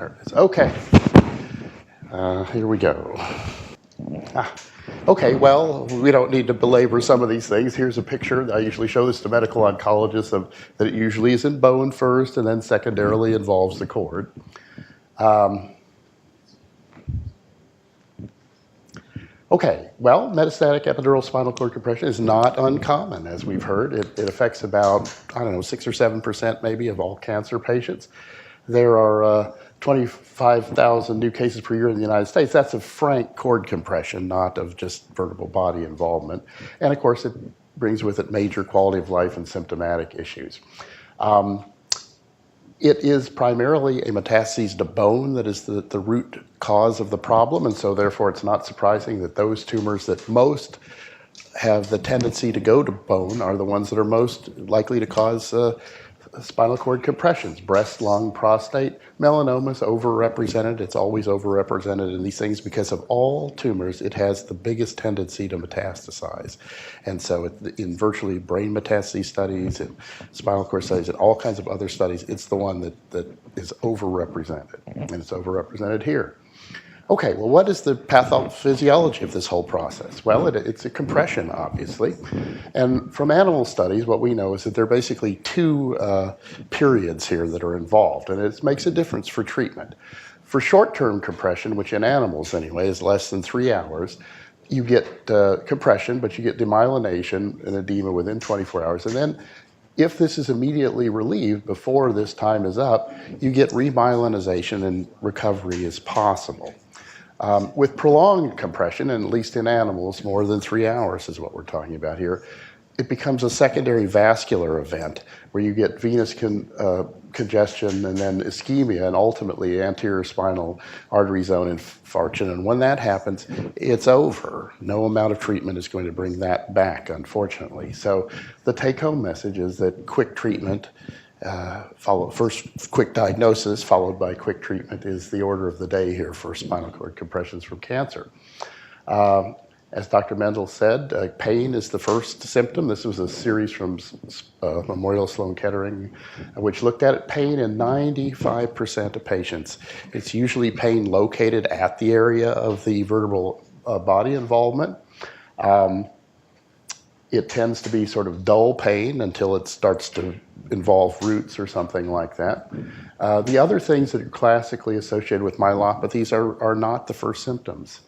There it is. Okay. Here we go. Okay, well, we don't need to belabor some of these things. Here's a picture. I usually show this to medical oncologists that it usually is in bone first and then secondarily involves the cord. Okay, well, metastatic epidural spinal cord compression is not uncommon, as we've heard. It affects about, 6 or 7% maybe of all cancer patients. There are 25,000 new cases per year in the United States. That's of frank cord compression, not of just vertebral body involvement. And of course, it brings with it major quality of life and symptomatic issues. It is primarily a metastasis to bone that is the root cause of the problem, and so therefore it's not surprising that those tumors that most have the tendency to go to bone are the ones that are most likely to cause spinal cord compressions. Breast, lung, prostate, melanoma is overrepresented. It's always overrepresented in these things because of all tumors, it has the biggest tendency to metastasize. And so in virtually brain metastases studies and spinal cord studies and all kinds of other studies, it's the one that is overrepresented, and it's overrepresented here. Okay, well, what is the pathophysiology of this whole process? Well, it's a compression, obviously. And from animal studies, what we know is that there are basically two periods here that are involved, and it makes a difference for treatment. For short-term compression, which in animals anyway is less than 3 hours, you get compression, but you get demyelination and edema within 24 hours. And then if this is immediately relieved before this time is up, you get remyelinization and recovery is possible. With prolonged compression, and at least in animals, more than 3 hours is what we're talking about here, it becomes a secondary vascular event where you get venous congestion and then ischemia and ultimately anterior spinal artery zone infarction. And when that happens, it's over. No amount of treatment is going to bring that back, unfortunately. So the take-home message is that quick treatment, first quick diagnosis followed by quick treatment is the order of the day here for spinal cord compressions from cancer. As Dr. Mendel said, pain is the first symptom. This was a series from Memorial Sloan Kettering, which looked at pain in 95% of patients. It's usually pain located at the area of the vertebral body involvement. It tends to be sort of dull pain until it starts to involve roots or something like that. The other things that are classically associated with myelopathies are not the first symptoms.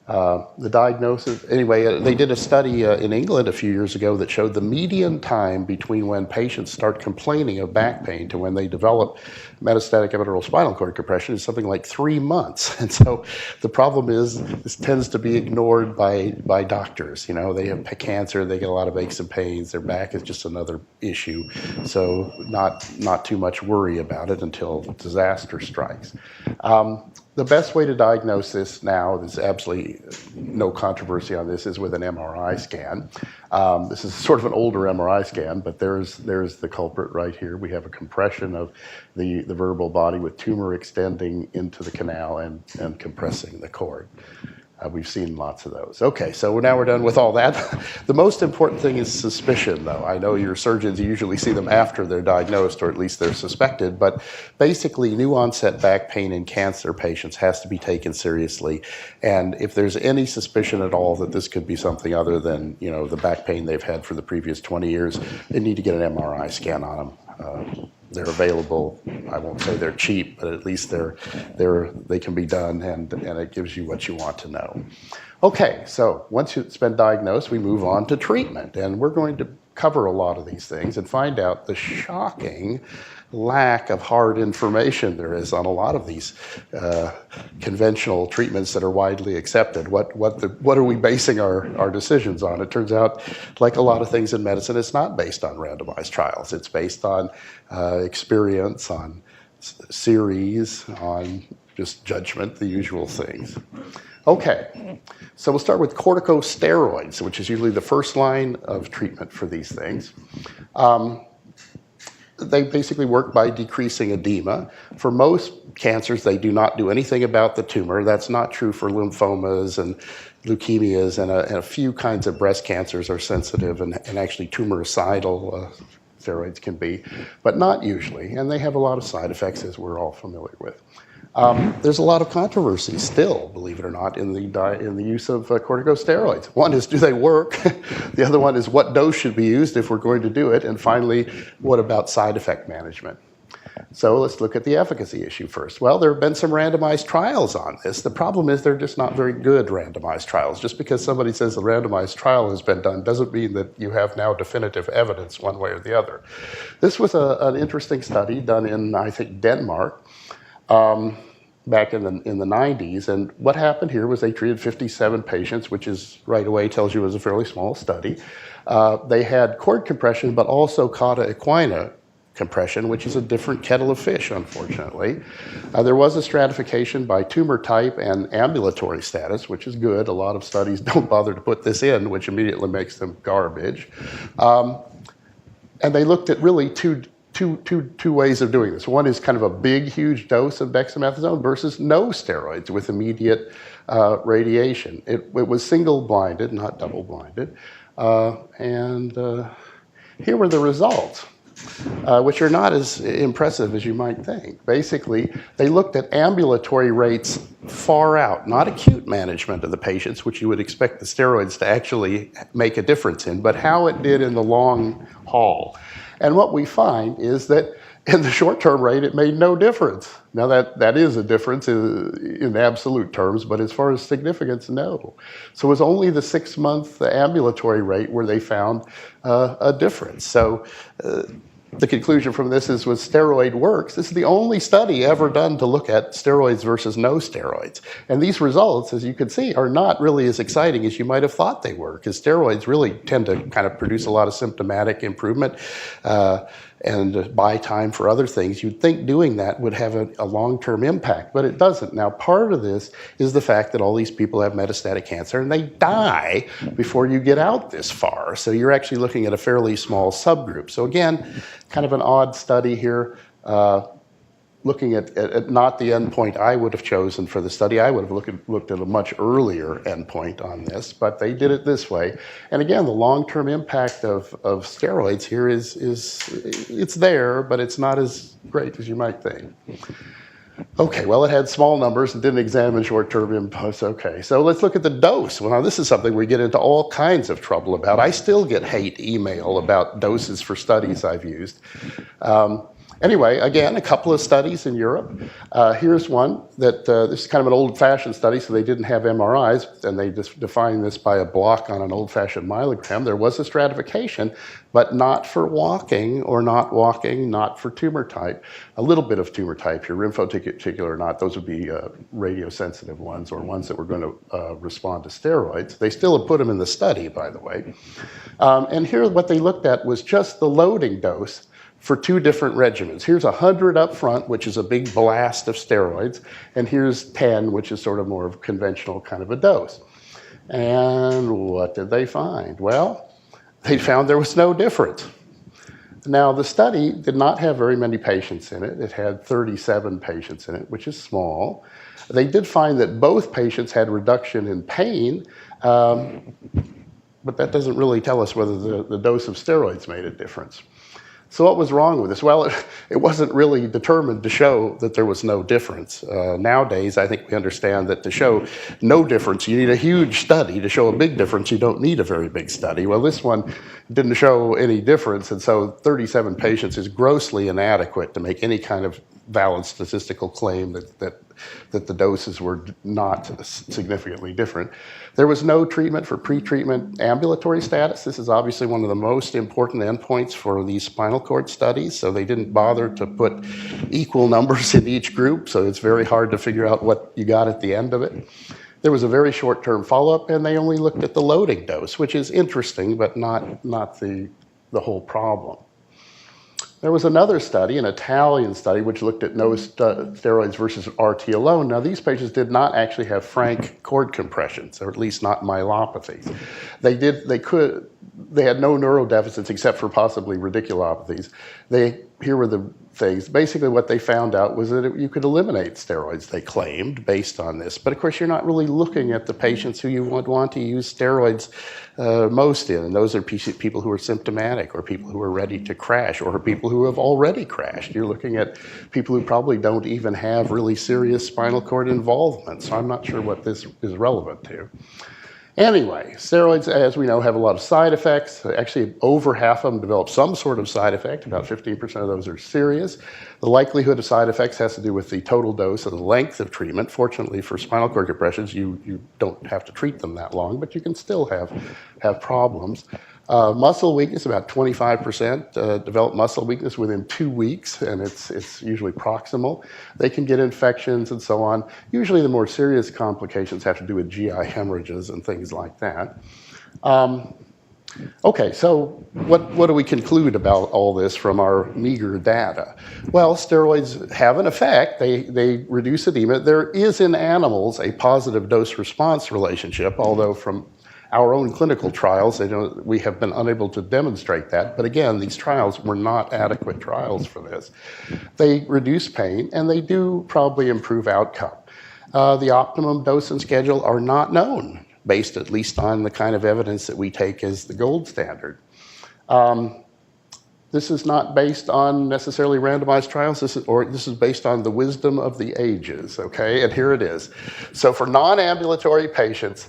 The diagnosis, anyway, they did a study in England a few years ago that showed the median time between when patients start complaining of back pain to when they develop metastatic epidural spinal cord compression is something like 3 months. And so the problem is this tends to be ignored by doctors. You know, they have cancer, they get a lot of aches and pains, their back is just another issue. So not too much worry about it until disaster strikes. The best way to diagnose this now, there's absolutely no controversy on this, is with an MRI scan. This is sort of an older MRI scan, but there's the culprit right here. We have a compression of the vertebral body with tumor extending into the canal and compressing the cord. We've seen lots of those. Okay, so now we're done with all that. The most important thing is suspicion, though. I know your surgeons usually see them after they're diagnosed, or at least they're suspected, but basically new onset back pain in cancer patients has to be taken seriously. And if there's any suspicion at all that this could be something other than, you know, the back pain they've had for the previous 20 years, they need to get an MRI scan on them. They're available. I won't say they're cheap, but at least they can be done, and it gives you what you want to know. Okay, so once it's been diagnosed, we move on to treatment, and we're going to cover a lot of these things and find out the shocking lack of hard information there is on a lot of these conventional treatments that are widely accepted. What are we basing our decisions on? It turns out, like a lot of things in medicine, it's not based on randomized trials. It's based on experience, on series, on just judgment, the usual things. Okay, so we'll start with corticosteroids, which is usually the first line of treatment for these things. They basically work by decreasing edema. For most cancers, they do not do anything about the tumor. That's not true for lymphomas and leukemias, and a few kinds of breast cancers are sensitive and actually tumoricidal. steroids can be, but not usually, and they have a lot of side effects, as we're all familiar with. There's a lot of controversy still, believe it or not, in the use of corticosteroids. One is, do they work? The other one is, what dose should be used if we're going to do it? And finally, what about side effect management? So let's look at the efficacy issue first. Well, there have been some randomized trials on this. The problem is they're just not very good randomized trials. Just because somebody says a randomized trial has been done doesn't mean that you have now definitive evidence one way or the other. This was an interesting study done in, I think, Denmark. Back in the 90s, and what happened here was they treated 57 patients, which is right away tells you it was a fairly small study. They had cord compression, but also cauda equina compression, which is a different kettle of fish, unfortunately. There was a stratification by tumor type and ambulatory status, which is good. A lot of studies don't bother to put this in, which immediately makes them garbage. And they looked at really two ways of doing this. One is kind of a big, huge dose of dexamethasone versus no steroids with immediate radiation. It was single-blinded, not double-blinded. Here were the results, which are not as impressive as you might think. Basically, they looked at ambulatory rates far out, not acute management of the patients, which you would expect the steroids to actually make a difference in, but how it did in the long haul. And what we find is that in the short-term rate, it made no difference. Now, that is a difference in absolute terms, but as far as significance, no. So it was only the 6-month ambulatory rate where they found a difference. So the conclusion from this is, with steroid works, this is the only study ever done to look at steroids versus no steroids. And these results, as you can see, are not really as exciting as you might have thought they were, because steroids really tend to kind of produce a lot of symptomatic improvement and buy time for other things. You'd think doing that would have a long-term impact, but it doesn't. Now, part of this is the fact that all these people have metastatic cancer and they die before you get out this far. So you're actually looking at a fairly small subgroup. So again, kind of an odd study here, looking at not the endpoint I would have chosen for the study. I would have looked at a much earlier endpoint on this, but they did it this way. And again, the long-term impact of steroids here is it's there, but it's not as great as you might think. Okay, well, it had small numbers and didn't examine short-term impacts. Okay, so let's look at the dose. Well, now this is something we get into all kinds of trouble about. I still get hate email about doses for studies I've used. Anyway, again, a couple of studies in Europe. Here's one that this is kind of an old-fashioned study, so they didn't have MRIs, and they just defined this by a block on an old-fashioned myelogram. There was a stratification, but not for walking or not walking, not for tumor type. A little bit of tumor type, your lymphotic or not, those would be radiosensitive ones or ones that were going to respond to steroids. They still have put them in the study, by the way. And here what they looked at was just the loading dose for 2 different regimens. Here's 100 up front, which is a big blast of steroids, and here's 10, which is sort of more of a conventional kind of a dose. And what did they find? Well, they found there was no difference. Now, the study did not have very many patients in it. It had 37 patients in it, which is small. They did find that both patients had reduction in pain, but that doesn't really tell us whether the dose of steroids made a difference. So what was wrong with this? Well, it wasn't really determined to show that there was no difference. Nowadays, I think we understand that to show no difference, you need a huge study. To show a big difference, you don't need a very big study. Well, this one didn't show any difference, and so 37 patients is grossly inadequate to make any kind of valid statistical claim that the doses were not significantly different. There was no treatment for pretreatment ambulatory status. This is obviously one of the most important endpoints for these spinal cord studies, so they didn't bother to put equal numbers in each group, so it's very hard to figure out what you got at the end of it. There was a very short-term follow-up, and they only looked at the loading dose, which is interesting, but not the whole problem. There was another study, an Italian study, which looked at no steroids versus RT alone. Now, these patients did not actually have frank cord compressions, or at least not myelopathies. They had no neurodeficits except for possibly radiculopathies. Here were the things. Basically, what they found out was that you could eliminate steroids, they claimed, based on this. But of course, you're not really looking at the patients who you would want to use steroids most in. And those are people who are symptomatic, or people who are ready to crash, or people who have already crashed. You're looking at people who probably don't even have really serious spinal cord involvement. So I'm not sure what this is relevant to. Anyway, steroids, as we know, have a lot of side effects. Actually, over half of them develop some sort of side effect. About 15% of those are serious. The likelihood of side effects has to do with the total dose and the length of treatment. Fortunately, for spinal cord compressions, you don't have to treat them that long, but you can still have problems. Muscle weakness, about 25% develop muscle weakness within 2 weeks, and it's usually proximal. They can get infections and so on. Usually the more serious complications have to do with GI hemorrhages and things like that. Okay, so what do we conclude about all this from our meager data? Well, steroids have an effect. They reduce edema. There is in animals a positive dose-response relationship, although from our own clinical trials, we have been unable to demonstrate that. But again, these trials were not adequate trials for this. They reduce pain, and they do probably improve outcome. The optimum dose and schedule are not known, based at least on the kind of evidence that we take as the gold standard. This is not based on necessarily randomized trials. This is based on the wisdom of the ages, okay? And here it is. So for non-ambulatory patients,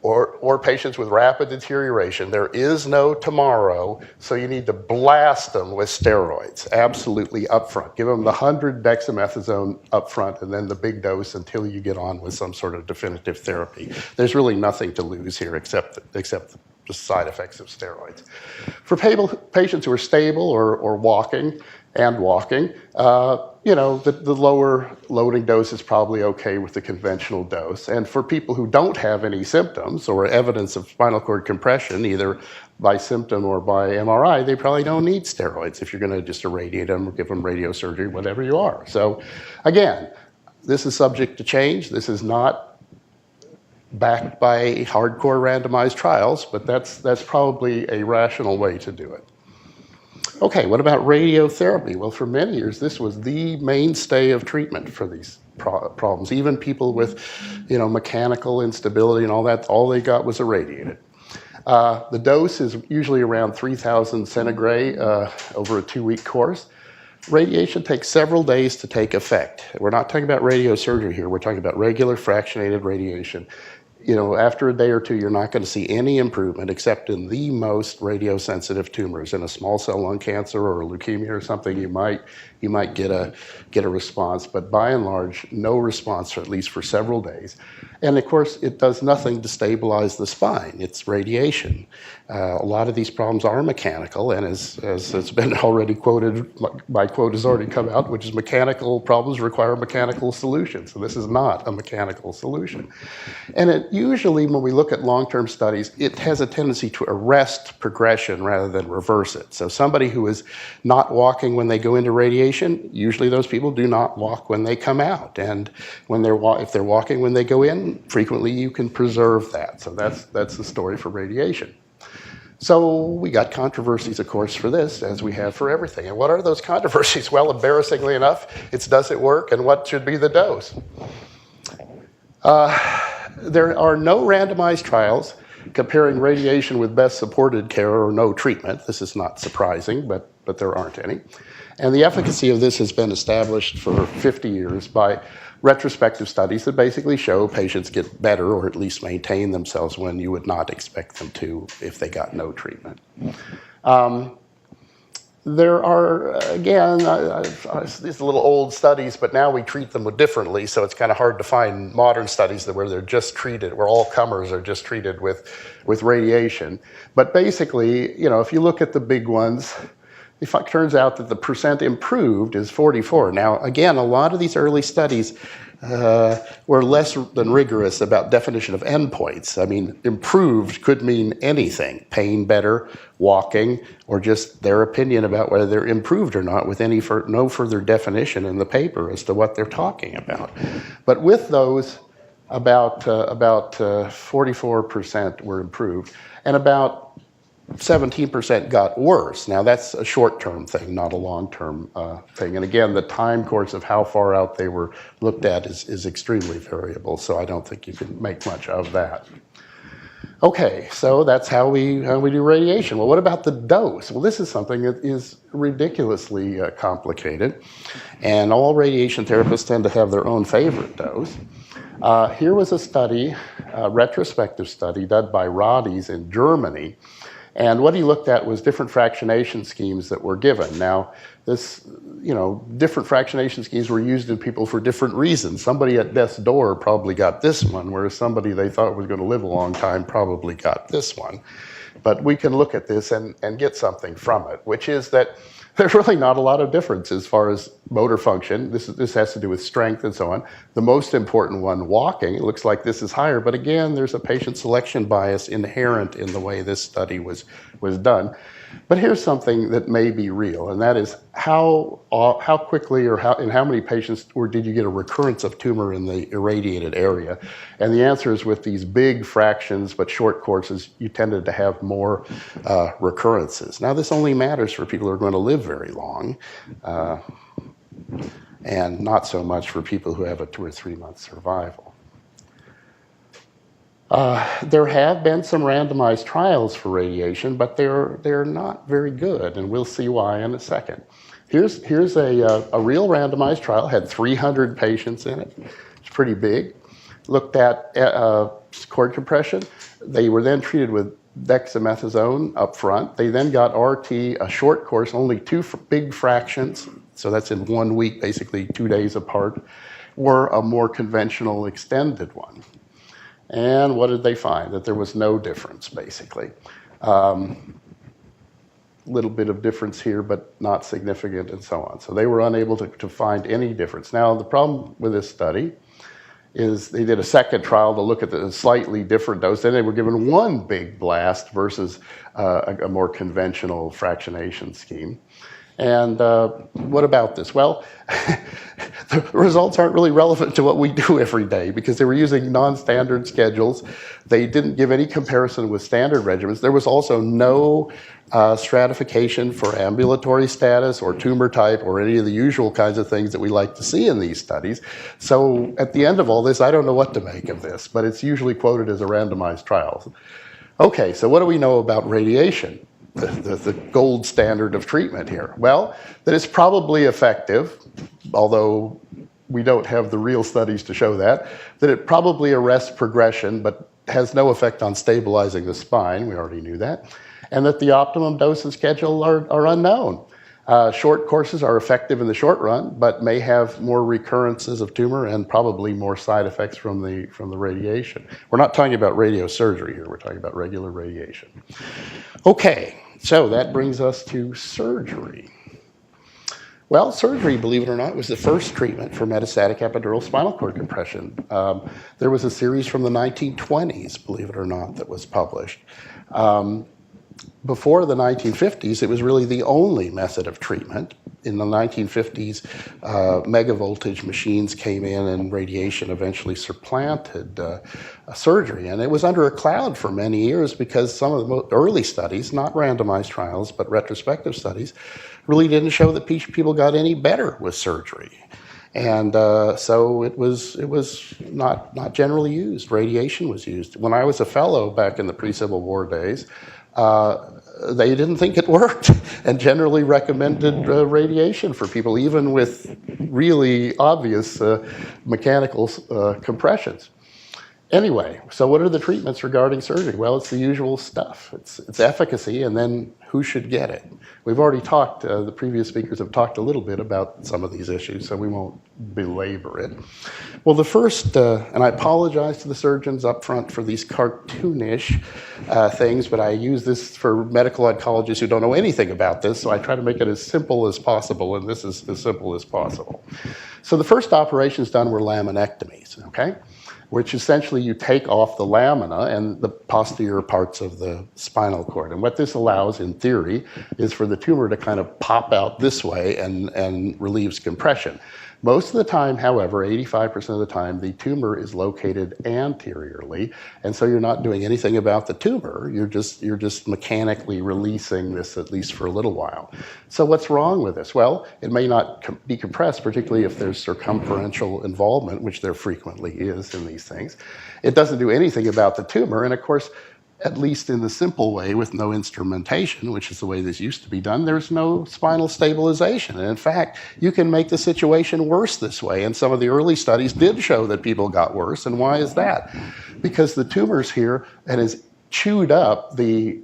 or patients with rapid deterioration, there is no tomorrow, so you need to blast them with steroids, absolutely upfront. Give them the 100 dexamethasone upfront, and then the big dose until you get on with some sort of definitive therapy. There's really nothing to lose here except the side effects of steroids. For patients who are stable or walking, the lower loading dose is probably okay with the conventional dose. And for people who don't have any symptoms or evidence of spinal cord compression, either by symptom or by MRI, they probably don't need steroids if you're going to just irradiate them or give them radiosurgery, whatever you are. So again, this is subject to change. This is not backed by hardcore randomized trials, but that's probably a rational way to do it. Okay, what about radiotherapy? Well, for many years, this was the mainstay of treatment for these problems. Even people with, mechanical instability and all that, all they got was irradiated. The dose is usually around 3,000 centigrade over a 2-week course. Radiation takes several days to take effect. We're not talking about radiosurgery here. We're talking about regular fractionated radiation. After a day or two, you're not going to see any improvement except in the most radiosensitive tumors. In a small cell lung cancer or a leukemia or something, you might get a response, but by and large, no response, at least for several days. And of course, it does nothing to stabilize the spine. It's radiation. A lot of these problems are mechanical, and as it's been already quoted, my quote has already come out, which is mechanical problems require mechanical solutions. So this is not a mechanical solution. And usually when we look at long-term studies, it has a tendency to arrest progression rather than reverse it. So somebody who is not walking when they go into radiation, usually those people do not walk when they come out. And if they're walking when they go in, frequently you can preserve that. So that's the story for radiation. So we got controversies, of course, for this, as we have for everything. And what are those controversies? Well, embarrassingly enough, it's does it work and what should be the dose? There are no randomized trials comparing radiation with best supported care or no treatment. This is not surprising, but there aren't any. And the efficacy of this has been established for 50 years by retrospective studies that basically show patients get better or at least maintain themselves when you would not expect them to if they got no treatment. There are, again, these little old studies, but now we treat them differently, so it's kind of hard to find modern studies where they're just treated, where all comers are just treated with radiation. But basically, if you look at the big ones, it turns out that the percent improved is 44. Now, again, a lot of these early studies were less than rigorous about definition of endpoints. I mean, improved could mean anything, pain better, walking, or just their opinion about whether they're improved or not with no further definition in the paper as to what they're talking about. But with those, about 44% were improved, and about 17% got worse. Now that's a short-term thing, not a long-term thing. And again, the time course of how far out they were looked at is extremely variable, so I don't think you can make much of that. Okay, so that's how we do radiation. Well, what about the dose? Well, this is something that is ridiculously complicated, and all radiation therapists tend to have their own favorite dose. Here was a study, a retrospective study done by Radies in Germany, and what he looked at was different fractionation schemes that were given. Now, this, different fractionation schemes were used in people for different reasons. Somebody at death's door probably got this one, whereas somebody they thought was going to live a long time probably got this one. But we can look at this and get something from it, which is that there's really not a lot of difference as far as motor function. This has to do with strength and so on. The most important one, walking, it looks like this is higher, but again, there's a patient selection bias inherent in the way this study was done. But here's something that may be real, and that is how quickly or in how many patients did you get a recurrence of tumor in the irradiated area? And the answer is with these big fractions but short courses, you tended to have more recurrences. Now this only matters for people who are going to live very long, and not so much for people who have a 2 or 3 month survival. There have been some randomized trials for radiation, but they're not very good, and we'll see why in a second. Here's a real randomized trial, had 300 patients in it. It's pretty big. Looked at cord compression. They were then treated with dexamethasone up front. They then got RT, a short course, only 2 big fractions, so that's in 1 week, basically 2 days apart, or a more conventional extended one. And what did they find? That there was no difference, basically. Little bit of difference here, but not significant, and so on. So they were unable to find any difference. Now, the problem with this study is they did a second trial to look at the slightly different dose. Then they were given 1 big blast versus a more conventional fractionation scheme. And what about this? Well, the results aren't really relevant to what we do every day because they were using non-standard schedules. They didn't give any comparison with standard regimens. There was also no stratification for ambulatory status or tumor type or any of the usual kinds of things that we like to see in these studies. So at the end of all this, I don't know what to make of this, but it's usually quoted as a randomized trial. Okay, so what do we know about radiation? The gold standard of treatment here? Well, that it's probably effective, although we don't have the real studies to show that it probably arrests progression but has no effect on stabilizing the spine, we already knew that, and that the optimum dose and schedule are unknown. Short courses are effective in the short run, but may have more recurrences of tumor and probably more side effects from the radiation. We're not talking about radiosurgery here, we're talking about regular radiation. Okay, so that brings us to surgery. Well, surgery, believe it or not, was the first treatment for metastatic epidural spinal cord compression. There was a series from the 1920s, believe it or not, that was published. Before the 1950s, it was really the only method of treatment. In the 1950s, megavoltage machines came in and radiation eventually supplanted surgery. And it was under a cloud for many years because some of the early studies, not randomized trials, but retrospective studies, really didn't show that people got any better with surgery. And so it was not generally used. Radiation was used. When I was a fellow back in the pre-Civil War days, they didn't think it worked and generally recommended radiation for people, even with really obvious mechanical compressions. Anyway, so what are the treatments regarding surgery? Well, it's the usual stuff. It's efficacy, and then who should get it? We've already talked, the previous speakers have talked a little bit about some of these issues, so we won't belabor it. Well, the first, and I apologize to the surgeons up front for these cartoonish things, but I use this for medical oncologists who don't know anything about this, so I try to make it as simple as possible, and this is as simple as possible. So the first operations done were laminectomies, okay? which essentially you take off the lamina and the posterior parts of the spinal cord. And what this allows, in theory, is for the tumor to kind of pop out this way and relieves compression. Most of the time, however, 85% of the time, the tumor is located anteriorly, and so you're not doing anything about the tumor. You're just mechanically releasing this, at least for a little while. So what's wrong with this? Well, it may not be compressed, particularly if there's circumferential involvement, which there frequently is in these things. It doesn't do anything about the tumor, and of course, at least in the simple way with no instrumentation, which is the way this used to be done, there's no spinal stabilization. And in fact, you can make the situation worse this way. And some of the early studies did show that people got worse. And why is that? Because the tumor's here and has chewed up the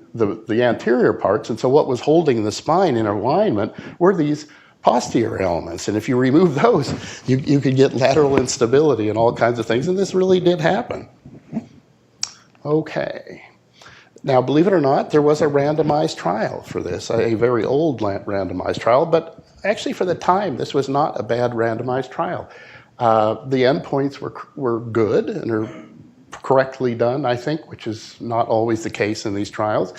anterior parts. And so what was holding the spine in alignment were these posterior elements. And if you remove those, you could get lateral instability and all kinds of things. And this really did happen. Okay. Now, believe it or not, there was a randomized trial for this, a very old randomized trial, but actually for the time, this was not a bad randomized trial. The endpoints were good and are correctly done, I think, which is not always the case in these trials.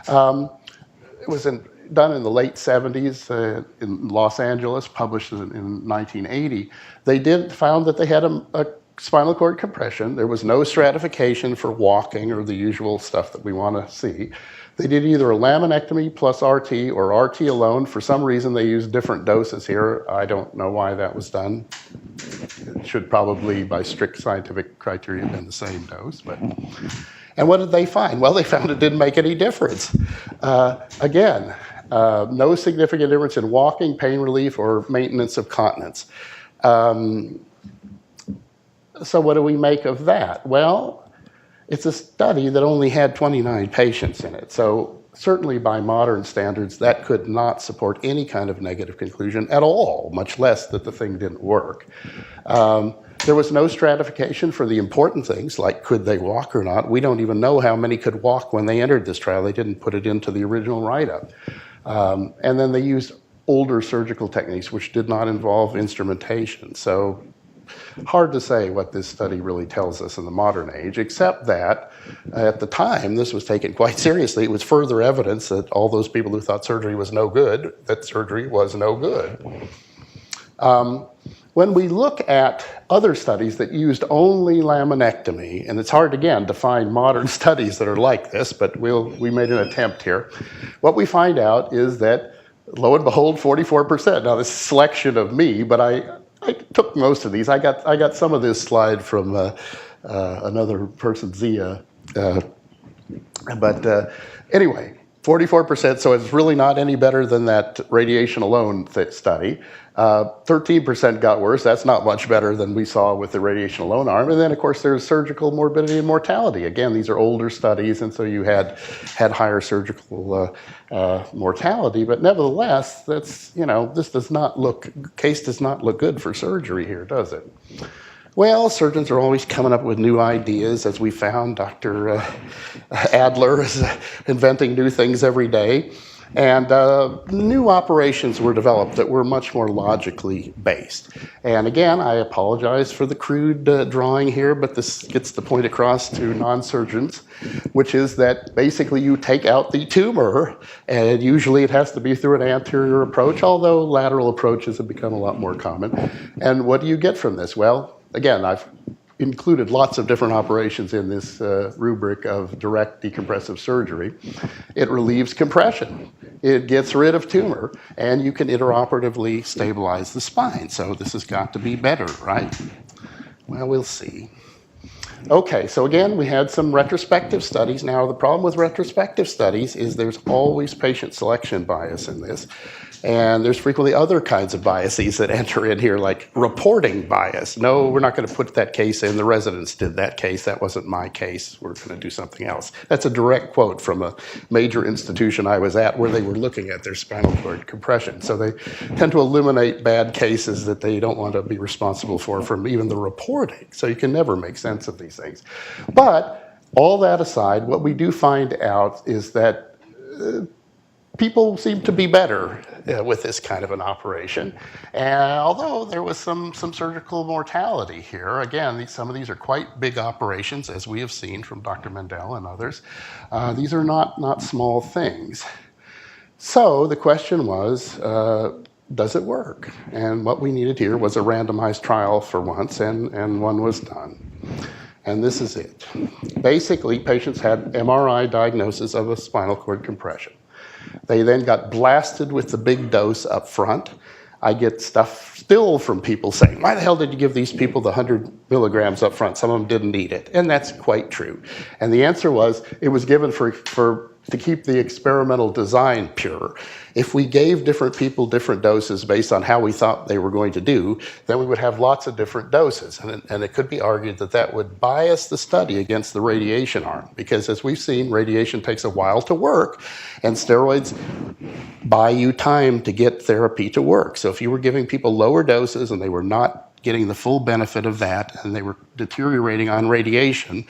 It was done in the late 70s in Los Angeles, published in 1980. They found that they had a spinal cord compression. There was no stratification for walking or the usual stuff that we want to see. They did either a laminectomy plus RT or RT alone. For some reason, they used different doses here. I don't know why that was done. It should probably, by strict scientific criteria, have been the same dose. And what did they find? Well, they found it didn't make any difference. Again, no significant difference in walking, pain relief, or maintenance of continence. So what do we make of that? Well, it's a study that only had 29 patients in it. So certainly by modern standards, that could not support any kind of negative conclusion at all, much less that the thing didn't work. There was no stratification for the important things, like could they walk or not. We don't even know how many could walk when they entered this trial. They didn't put it into the original write-up. And then they used older surgical techniques, which did not involve instrumentation. So hard to say what this study really tells us in the modern age, except that at the time, this was taken quite seriously. It was further evidence that all those people who thought surgery was no good, that surgery was no good. When we look at other studies that used only laminectomy, and it's hard, again, to find modern studies that are like this, but we made an attempt here. What we find out is that, lo and behold, 44%. Now, this is a selection of me, but I took most of these. I got some of this slide from another person, Zia. Anyway, 44%, so it's really not any better than that radiation alone study. 13% got worse. That's not much better than we saw with the radiation alone arm. And then, of course, there's surgical morbidity and mortality. Again, these are older studies, and so you had higher surgical mortality. But nevertheless, that's, this case does not look good for surgery here, does it? Well, surgeons are always coming up with new ideas, as we found. Dr. Adler is inventing new things every day. And new operations were developed that were much more logically based. And again, I apologize for the crude drawing here, but this gets the point across to non-surgeons, which is that basically you take out the tumor, and usually it has to be through an anterior approach, although lateral approaches have become a lot more common. And what do you get from this? Well, again, I've included lots of different operations in this rubric of direct decompressive surgery. It relieves compression. It gets rid of tumor, and you can intraoperatively stabilize the spine. So this has got to be better, right? Well, we'll see. Okay, so again, we had some retrospective studies. Now, the problem with retrospective studies is there's always patient selection bias in this. And there's frequently other kinds of biases that enter in here, like reporting bias. No, we're not going to put that case in. The residents did that case. That wasn't my case. We're going to do something else. That's a direct quote from a major institution I was at where they were looking at their spinal cord compression. So they tend to eliminate bad cases that they don't want to be responsible for from even the reporting. So you can never make sense of these things. But all that aside, what we do find out is that people seem to be better with this kind of an operation. And although there was some surgical mortality here, again, some of these are quite big operations, as we have seen from Dr. Mendel and others. These are not small things. So the question was, does it work? And what we needed here was a randomized trial for once, and one was done. And this is it. Basically, patients had MRI diagnosis of a spinal cord compression. They then got blasted with the big dose up front. I get stuff still from people saying, why the hell did you give these people the 100 milligrams up front? Some of them didn't need it. And that's quite true. And the answer was, it was given to keep the experimental design pure. If we gave different people different doses based on how we thought they were going to do, then we would have lots of different doses. And it could be argued that that would bias the study against the radiation arm, because as we've seen, radiation takes a while to work, and steroids buy you time to get therapy to work. So if you were giving people lower doses and they were not getting the full benefit of that, and they were deteriorating on radiation,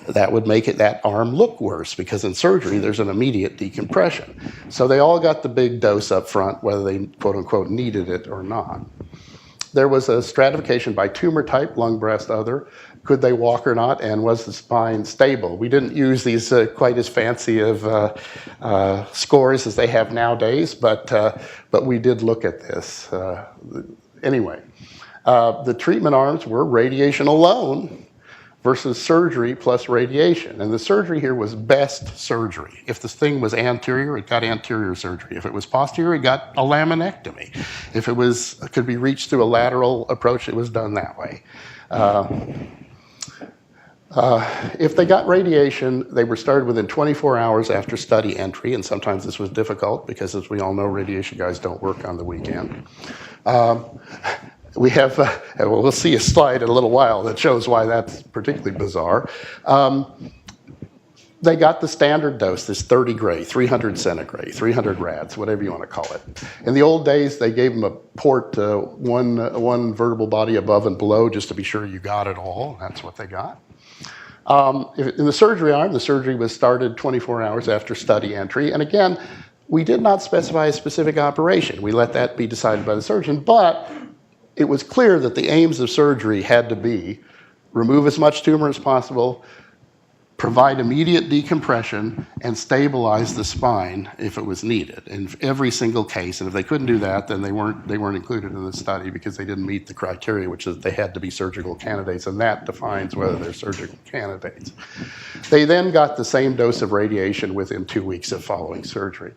that would make that arm look worse, because in surgery there's an immediate decompression. So they all got the big dose up front, whether they quote unquote needed it or not. There was a stratification by tumor type, lung, breast, other. Could they walk or not, and was the spine stable? We didn't use these quite as fancy of scores as they have nowadays, but we did look at this. Anyway, the treatment arms were radiation alone versus surgery plus radiation. And the surgery here was best surgery. If this thing was anterior, it got anterior surgery. If it was posterior, it got a laminectomy. If it could be reached through a lateral approach, it was done that way. If they got radiation, they were started within 24 hours after study entry, and sometimes this was difficult because, as we all know, radiation guys don't work on the weekend. We have, we'll see a slide in a little while that shows why that's particularly bizarre. They got the standard dose, this 30 gray, 300 centigrade, 300 rads, whatever you want to call it. In the old days, they gave them a port, one vertebral body above and below, just to be sure you got it all. That's what they got. In the surgery arm, the surgery was started 24 hours after study entry. And again, we did not specify a specific operation. We let that be decided by the surgeon, but it was clear that the aims of surgery had to be remove as much tumor as possible, provide immediate decompression, and stabilize the spine if it was needed in every single case. And if they couldn't do that, then they weren't included in the study because they didn't meet the criteria, which is they had to be surgical candidates, and that defines whether they're surgical candidates. They then got the same dose of radiation within 2 weeks of following surgery.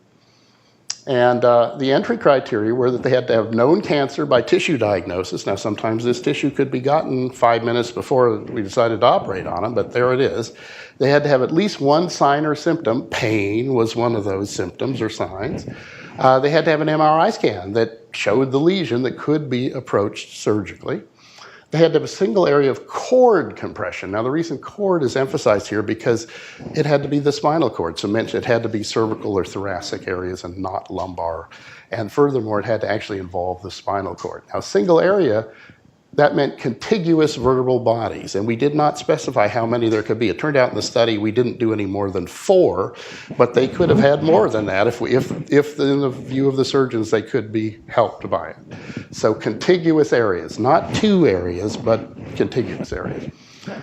And the entry criteria were that they had to have known cancer by tissue diagnosis. Now, sometimes this tissue could be gotten 5 minutes before we decided to operate on them, but there it is. They had to have at least one sign or symptom. Pain was one of those symptoms or signs. They had to have an MRI scan that showed the lesion that could be approached surgically. They had to have a single area of cord compression. Now, the reason cord is emphasized here because it had to be the spinal cord. So it had to be cervical or thoracic areas and not lumbar. And furthermore, it had to actually involve the spinal cord. Now, single area, that meant contiguous vertebral bodies. And we did not specify how many there could be. It turned out in the study we didn't do any more than 4, but they could have had more than that if in the view of the surgeons, they could be helped by it. So contiguous areas, not 2 areas, but contiguous areas.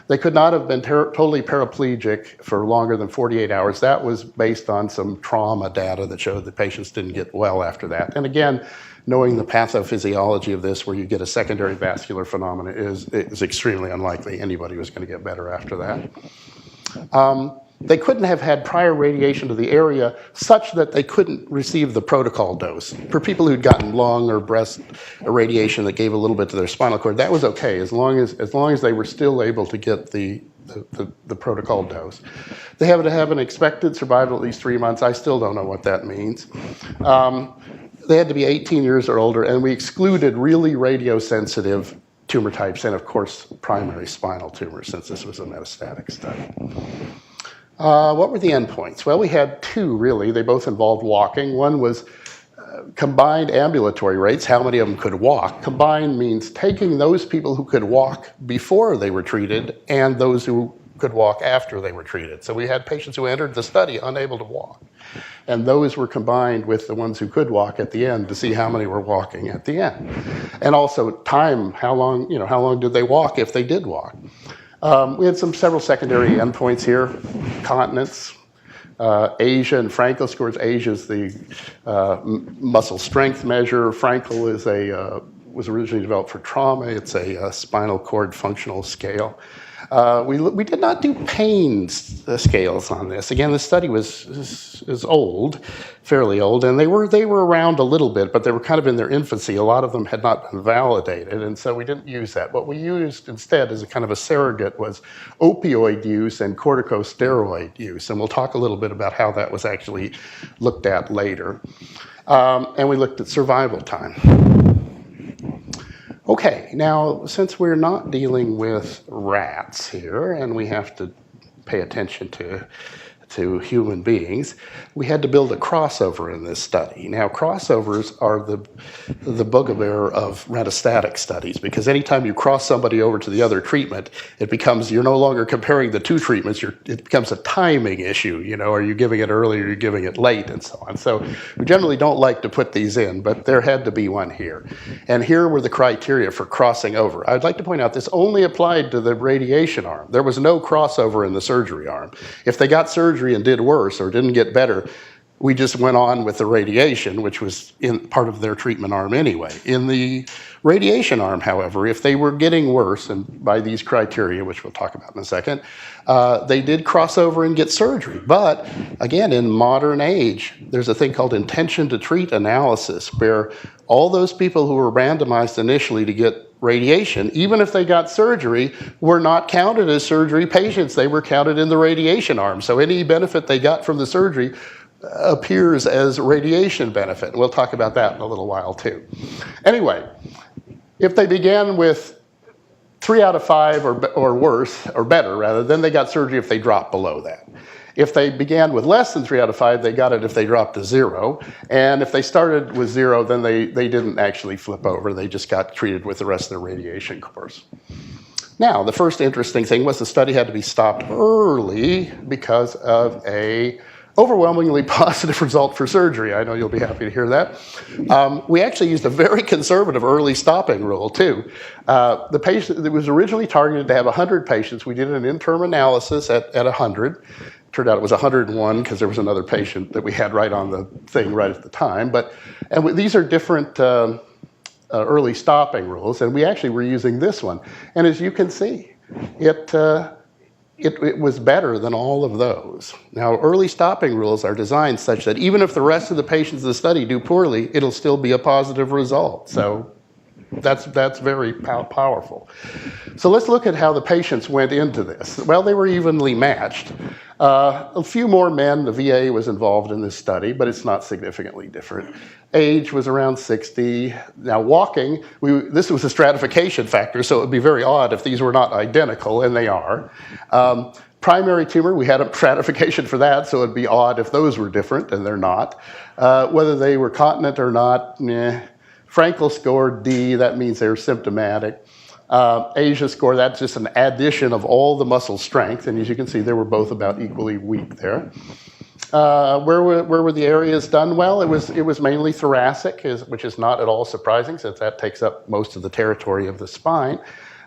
They could not have been totally paraplegic for longer than 48 hours. That was based on some trauma data that showed that patients didn't get well after that. And again, knowing the pathophysiology of this, where you get a secondary vascular phenomena, is extremely unlikely anybody was going to get better after that. They couldn't have had prior radiation to the area such that they couldn't receive the protocol dose. For people who'd gotten lung or breast irradiation that gave a little bit to their spinal cord, that was okay, as long as they were still able to get the protocol dose. They have to have an expected survival at least 3 months. I still don't know what that means. They had to be 18 years or older, and we excluded really radiosensitive tumor types and, of course, primary spinal tumors, since this was a metastatic study. What were the endpoints? Well, we had 2, really. They both involved walking. One was combined ambulatory rates, how many of them could walk. Combined means taking those people who could walk before they were treated and those who could walk after they were treated. So we had patients who entered the study unable to walk. And those were combined with the ones who could walk at the end to see how many were walking at the end. And also time, how long did they walk if they did walk? We had several secondary endpoints here. Continence, Asia and Frankel scores. Asia is the muscle strength measure. Frankel is was originally developed for trauma. It's a spinal cord functional scale. We did not do pain scales on this. Again, the study is old, fairly old, and they were around a little bit, but they were kind of in their infancy. A lot of them had not been validated, and so we didn't use that. What we used instead as a kind of a surrogate was opioid use and corticosteroid use, and we'll talk a little bit about how that was actually looked at later. And we looked at survival time. Okay, now since we're not dealing with rats here and we have to pay attention to human beings, we had to build a crossover in this study. Now, crossovers are the bugbear of metastatic studies, because anytime you cross somebody over to the other treatment, you're no longer comparing the two treatments, it becomes a timing issue. Are you giving it early or are you giving it late, and so on. So we generally don't like to put these in, but there had to be one here. And here were the criteria for crossing over. I'd like to point out this only applied to the radiation arm. There was no crossover in the surgery arm. If they got surgery and did worse or didn't get better, we just went on with the radiation, which was in part of their treatment arm anyway. In the radiation arm, however, if they were getting worse, and by these criteria, which we'll talk about in a second, they did cross over and get surgery. But again, in modern age, there's a thing called intention to treat analysis, where all those people who were randomized initially to get radiation, even if they got surgery, were not counted as surgery patients. They were counted in the radiation arm. So any benefit they got from the surgery appears as radiation benefit. We'll talk about that in a little while too. Anyway, if they began with 3 out of 5 or worse, or better rather, then they got surgery if they dropped below that. If they began with less than 3 out of 5, they got it if they dropped to 0. And if they started with 0, then they didn't actually flip over. They just got treated with the rest of their radiation course. Now, the first interesting thing was the study had to be stopped early because of a overwhelmingly positive result for surgery. I know you'll be happy to hear that. We actually used a very conservative early stopping rule, too. The patient that was originally targeted to have 100 patients, we did an interim analysis at 100. Turned out it was 101 because there was another patient that we had right on the thing right at the time. These are different early stopping rules, and we actually were using this one. And as you can see, it was better than all of those. Now, early stopping rules are designed such that even if the rest of the patients in the study do poorly, it'll still be a positive result. So that's very powerful. So let's look at how the patients went into this. Well, they were evenly matched. A few more men, the VA was involved in this study, but it's not significantly different. Age was around 60. Now walking, this was a stratification factor, so it would be very odd if these were not identical, and they are. Primary tumor, we had a stratification for that, so it'd be odd if those were different, and they're not. Whether they were continent or not, meh. Frankel score D, that means they're symptomatic. Asia score, that's just an addition of all the muscle strength, and as you can see, they were both about equally weak there. Where were the areas done well? It was mainly thoracic, which is not at all surprising since that takes up most of the territory of the spine.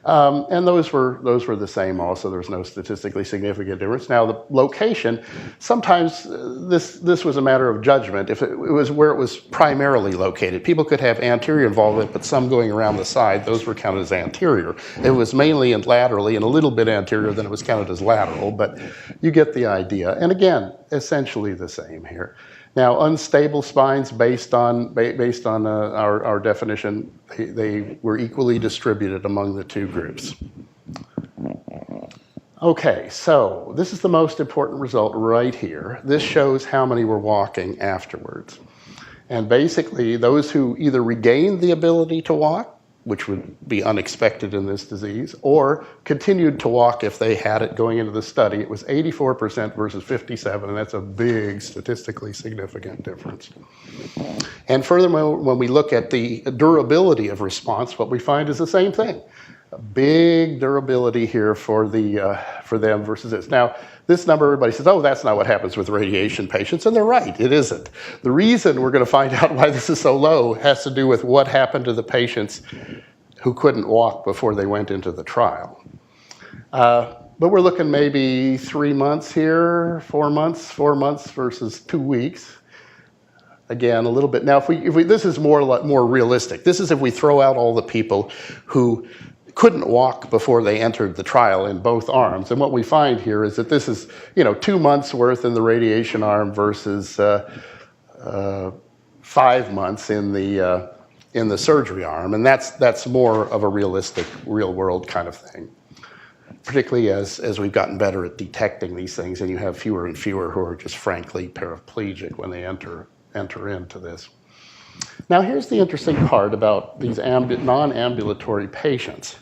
And those were the same also. There was no statistically significant difference. Now the location, sometimes this was a matter of judgment. If it was where it was primarily located, people could have anterior involvement, but some going around the side, those were counted as anterior. It was mainly and laterally and a little bit anterior, then it was counted as lateral, but you get the idea. And again, essentially the same here. Now, unstable spines, based on our definition, they were equally distributed among the two groups. Okay, so this is the most important result right here. This shows how many were walking afterwards. And basically, those who either regained the ability to walk, which would be unexpected in this disease, or continued to walk if they had it going into the study. It was 84% versus 57%, and that's a big statistically significant difference. And furthermore, when we look at the durability of response, what we find is the same thing. Big durability here for them versus this. Now, this number, everybody says, oh, that's not what happens with radiation patients, and they're right, it isn't. The reason we're going to find out why this is so low has to do with what happened to the patients who couldn't walk before they went into the trial. But we're looking maybe 3 months here, 4 months versus 2 weeks. Again, a little bit. Now, if we this is more realistic. This is if we throw out all the people who couldn't walk before they entered the trial in both arms. And what we find here is that this is, 2 months worth in the radiation arm versus 5 months in the surgery arm. And that's more of a realistic, real world kind of thing. Particularly as we've gotten better at detecting these things, and you have fewer and fewer who are just frankly paraplegic when they enter into this. Now, here's the interesting part about these non-ambulatory patients.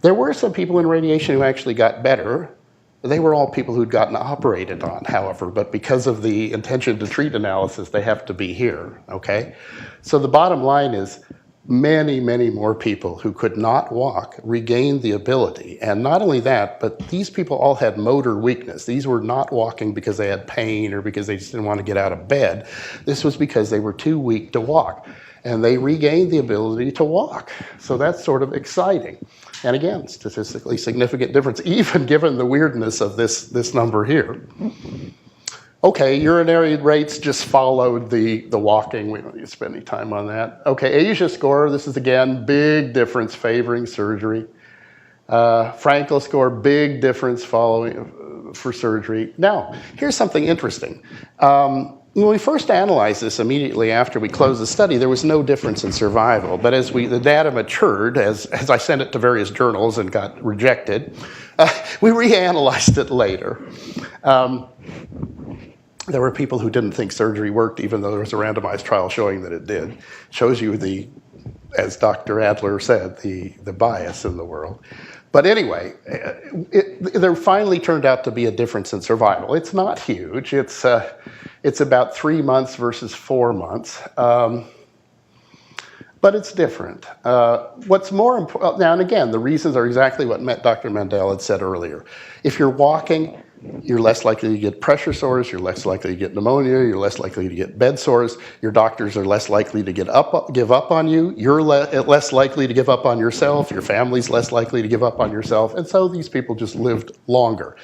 There were some people in radiation who actually got better. They were all people who'd gotten operated on, however, but because of the intention to treat analysis, they have to be here, okay? So the bottom line is many, many more people who could not walk regained the ability. And not only that, but these people all had motor weakness. These were not walking because they had pain or because they just didn't want to get out of bed. This was because they were too weak to walk. And they regained the ability to walk. So that's sort of exciting. And again, statistically significant difference, even given the weirdness of this number here. Okay, urinary rates just followed the walking. We don't need to spend any time on that. Okay, Asia score, this is again, big difference favoring surgery. Frankel score, big difference following for surgery. Now, here's something interesting. When we first analyzed this immediately after we closed the study, there was no difference in survival. But as the data matured, as I sent it to various journals and got rejected, we reanalyzed it later. There were people who didn't think surgery worked, even though there was a randomized trial showing that it did. Shows you as Dr. Adler said, the bias in the world. But anyway, there finally turned out to be a difference in survival. It's not huge. It's about 3 months versus 4 months. But it's different. What's more important, now and again, the reasons are exactly what Dr. Mendel had said earlier. If you're walking, you're less likely to get pressure sores, you're less likely to get pneumonia, you're less likely to get bed sores, your doctors are less likely to give up on you, you're less likely to give up on yourself, your family's less likely to give up on yourself, and so these people just lived longer.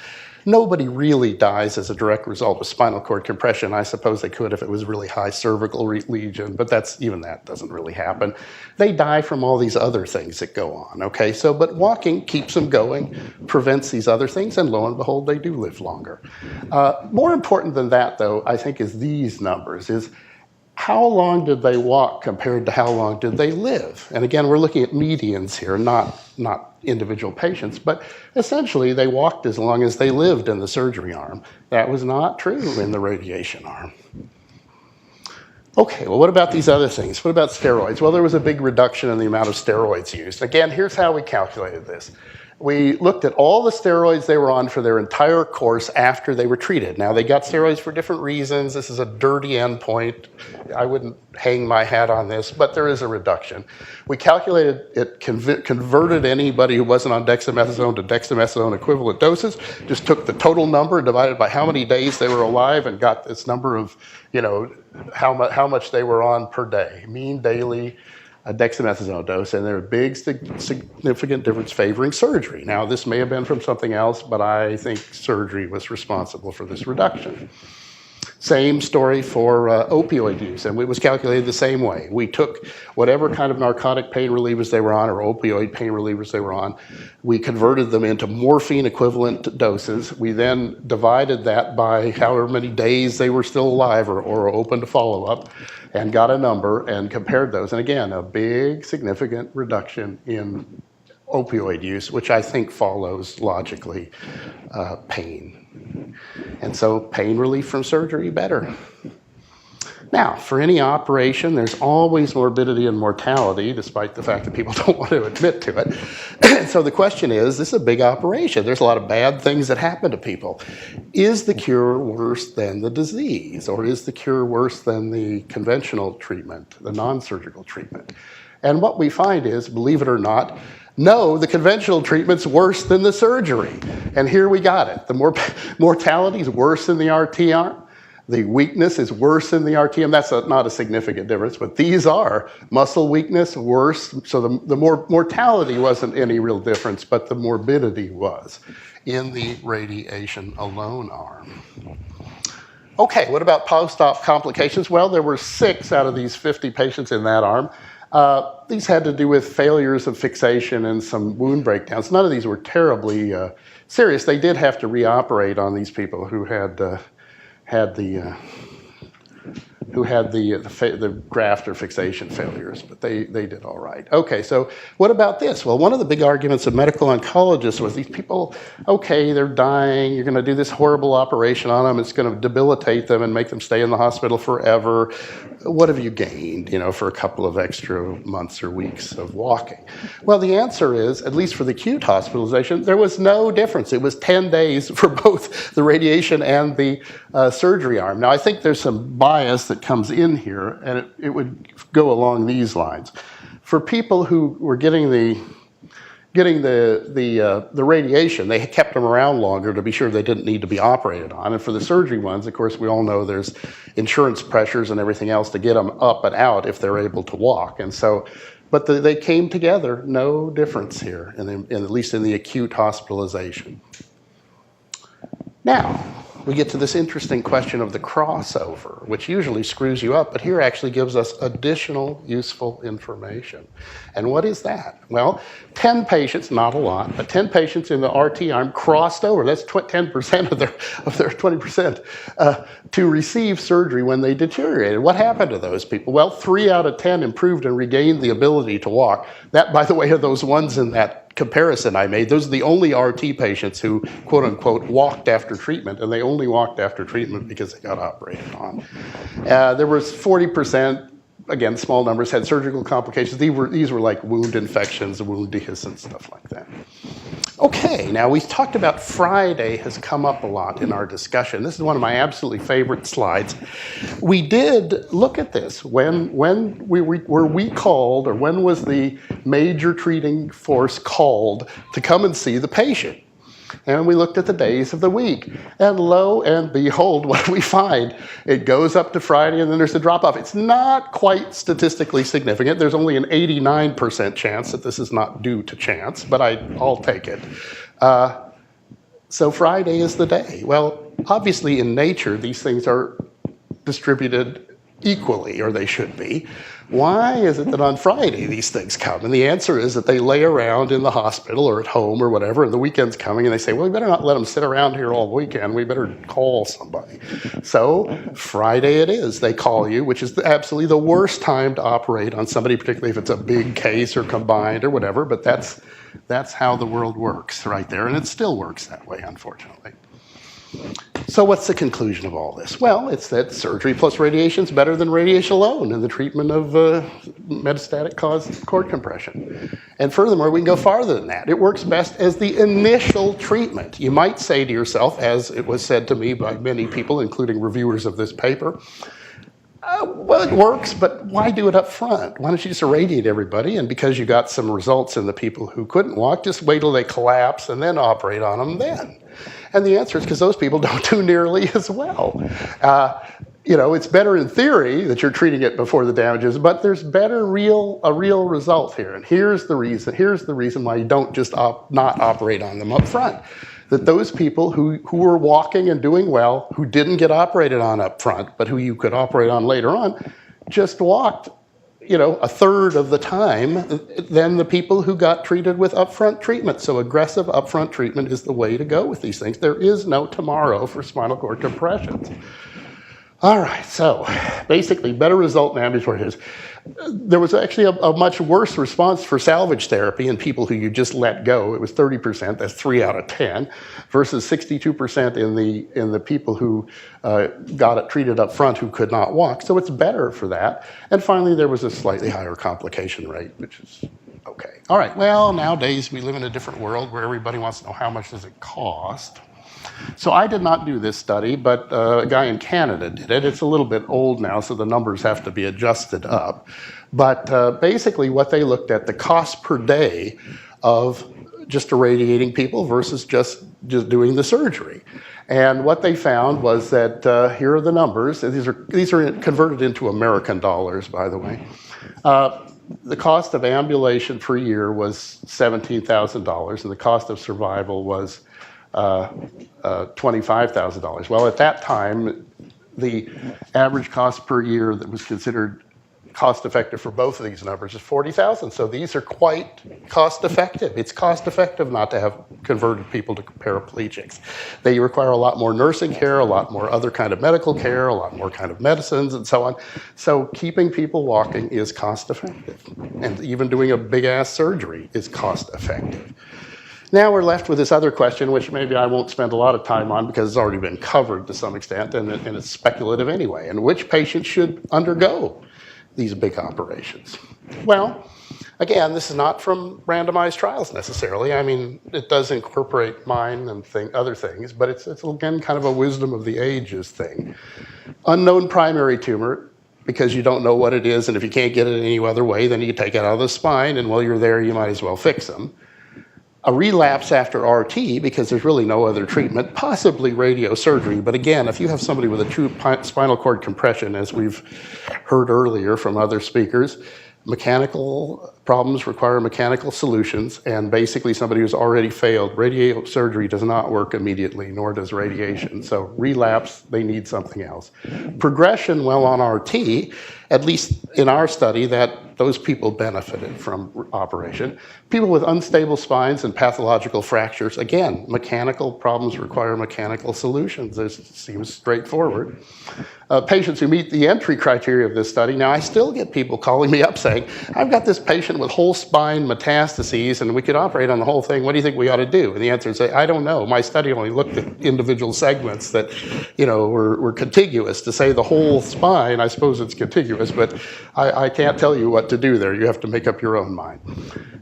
Nobody really dies as a direct result of spinal cord compression. I suppose they could if it was really high cervical lesion, but even that doesn't really happen. They die from all these other things that go on, okay? But walking keeps them going, prevents these other things, and lo and behold, they do live longer. More important than that, though, I think is these numbers, is how long did they walk compared to how long did they live? And again, we're looking at medians here, not individual patients, but essentially they walked as long as they lived in the surgery arm. That was not true in the radiation arm. Okay, well, what about these other things? What about steroids? Well, there was a big reduction in the amount of steroids used. Again, here's how we calculated this. We looked at all the steroids they were on for their entire course after they were treated. Now, they got steroids for different reasons. This is a dirty endpoint. I wouldn't hang my hat on this, but there is a reduction. We calculated it, converted anybody who wasn't on dexamethasone to dexamethasone equivalent doses, just took the total number divided by how many days they were alive and got this number of, how much they were on per day, mean daily dexamethasone dose, and there are big significant difference favoring surgery. Now, this may have been from something else, but I think surgery was responsible for this reduction. Same story for opioid use, and it was calculated the same way. We took whatever kind of narcotic pain relievers they were on or opioid pain relievers they were on, we converted them into morphine equivalent doses. We then divided that by however many days they were still alive or open to follow-up, and got a number and compared those. And again, a big significant reduction in opioid use, which I think follows logically pain. And so pain relief from surgery, better. Now, for any operation, there's always morbidity and mortality, despite the fact that people don't want to admit to it. So the question is, this is a big operation. There's a lot of bad things that happen to people. Is the cure worse than the disease? Or is the cure worse than the conventional treatment, the non-surgical treatment? And what we find is, believe it or not, No, the conventional treatment's worse than the surgery. And here we got it. The mortality is worse in the RT arm. The weakness is worse in the RTM. That's not a significant difference, but these are. Muscle weakness, worse. So the mortality wasn't any real difference, but the morbidity was in the radiation alone arm. Okay, what about post-op complications? Well, there were 6 out of these 50 patients in that arm. These had to do with failures of fixation and some wound breakdowns. None of these were terribly serious. They did have to reoperate on these people who had the graft or fixation failures, but they did all right. Okay, so what about this? Well, one of the big arguments of medical oncologists was these people, okay, they're dying, you're gonna do this horrible operation on them, it's gonna debilitate them and make them stay in the hospital forever. What have you gained, for a couple of extra months or weeks of walking? Well, the answer is, at least for the acute hospitalization, there was no difference. It was 10 days for both the radiation and the surgery arm. Now, I think there's some bias that comes in here, and it would go along these lines. For people who were getting the radiation, they kept them around longer to be sure they didn't need to be operated on. And for the surgery ones, of course, we all know there's insurance pressures and everything else to get them up and out if they're able to walk. And so, but they came together, no difference here, at least in the acute hospitalization. Now, we get to this interesting question of the crossover, which usually screws you up, but here actually gives us additional useful information. And what is that? Well, 10 patients, not a lot, but 10 patients in the RT arm crossed over. That's 10% of their 20% to receive surgery when they deteriorated. What happened to those people? Well, 3 out of 10 improved and regained the ability to walk. That, by the way, are those ones in that comparison I made. Those are the only RT patients who, quote unquote, walked after treatment, and they only walked after treatment because they got operated on. There was 40%, again, small numbers, had surgical complications. These were like wound infections, wound dehiscence, stuff like that. Okay, now we talked about Friday has come up a lot in our discussion. This is one of my absolutely favorite slides. We did look at this. When were we called, or when was the major treating force called to come and see the patient? And we looked at the days of the week. And lo and behold, what do we find? It goes up to Friday and then there's a drop-off. It's not quite statistically significant. There's only an 89% chance that this is not due to chance, but I'll take it. So Friday is the day. Well, obviously in nature, these things are distributed equally, or they should be. Why is it that on Friday these things come? And the answer is that they lay around in the hospital or at home or whatever, and the weekend's coming, and they say, well, we better not let them sit around here all weekend. We better call somebody. So Friday it is. They call you, which is absolutely the worst time to operate on somebody, particularly if it's a big case or combined or whatever, but that's how the world works right there, and it still works that way, unfortunately. So what's the conclusion of all this? Well, it's that surgery plus radiation is better than radiation alone in the treatment of metastatic caused cord compression. And furthermore, we can go farther than that. It works best as the initial treatment. You might say to yourself, as it was said to me by many people, including reviewers of this paper, well, it works, but why do it up front? Why don't you just irradiate everybody? And because you got some results in the people who couldn't walk, just wait till they collapse and then operate on them then. And the answer is because those people don't do nearly as well. It's better in theory that you're treating it before the damages, but there's a real result here. And here's the reason why you don't just not operate on them up front. That those people who were walking and doing well, who didn't get operated on up front, but who you could operate on later on, just walked, a third of the time than the people who got treated with upfront treatment. So aggressive upfront treatment is the way to go with these things. There is no tomorrow for spinal cord compressions. All right, so basically better result in ambulatory use. There was actually a much worse response for salvage therapy in people who you just let go. It was 30%, that's 3 out of 10, versus 62% in the people who got it treated up front who could not walk. So it's better for that. And finally, there was a slightly higher complication rate, which is okay. All right, well, nowadays we live in a different world where everybody wants to know how much does it cost. So I did not do this study, but a guy in Canada did it. It's a little bit old now, so the numbers have to be adjusted up. But basically what they looked at, the cost per day of just irradiating people versus just doing the surgery. And what they found was that, here are the numbers. These are converted into American dollars, by the way. The cost of ambulation per year was $17,000, and the cost of survival was $25,000. Well, at that time, the average cost per year that was considered cost-effective for both of these numbers is $40,000. So these are quite cost-effective. It's cost-effective not to have converted people to paraplegics. They require a lot more nursing care, a lot more other kind of medical care, a lot more kind of medicines, and so on. So keeping people walking is cost-effective, and even doing a big-ass surgery is cost-effective. Now we're left with this other question, which maybe I won't spend a lot of time on because it's already been covered to some extent, and it's speculative anyway. And which patients should undergo these big operations? Well, again, this is not from randomized trials necessarily. I mean, it does incorporate mine and other things, but it's again kind of a wisdom of the ages thing. Unknown primary tumor, because you don't know what it is, and if you can't get it any other way, then you take it out of the spine, and while you're there, you might as well fix them. A relapse after RT, because there's really no other treatment, possibly radiosurgery. But again, if you have somebody with a true spinal cord compression, as we've heard earlier from other speakers, mechanical problems require mechanical solutions, and basically somebody who's already failed, radiosurgery does not work immediately, nor does radiation. So relapse, they need something else. Progression, well, on RT, at least in our study, that those people benefited from operation. People with unstable spines and pathological fractures, again, mechanical problems require mechanical solutions. This seems straightforward. Patients who meet the entry criteria of this study, now I still get people calling me up saying, I've got this patient with whole spine metastases and we could operate on the whole thing. What do you think we ought to do? And the answer is, I don't know. My study only looked at individual segments that, were contiguous. To say the whole spine, I suppose it's contiguous, but I can't tell you what to do there. You have to make up your own mind.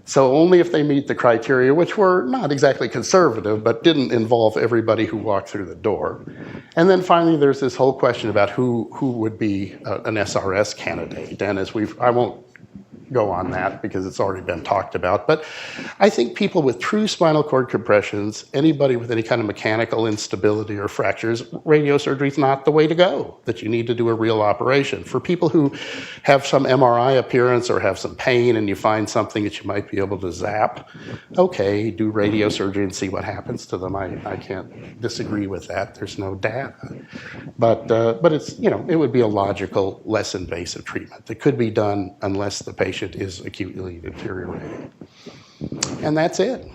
So only if they meet the criteria, which were not exactly conservative, but didn't involve everybody who walked through the door. And then finally, there's this whole question about who would be an SRS candidate. And I won't go on that because it's already been talked about. But I think people with true spinal cord compressions, anybody with any kind of mechanical instability or fractures, radiosurgery is not the way to go, that you need to do a real operation. For people who have some MRI appearance or have some pain and you find something that you might be able to zap, okay, do radiosurgery and see what happens to them. I can't disagree with that. There's no data. But it's, it would be a logical, less invasive treatment that could be done unless the patient is acutely deteriorating. And that's it.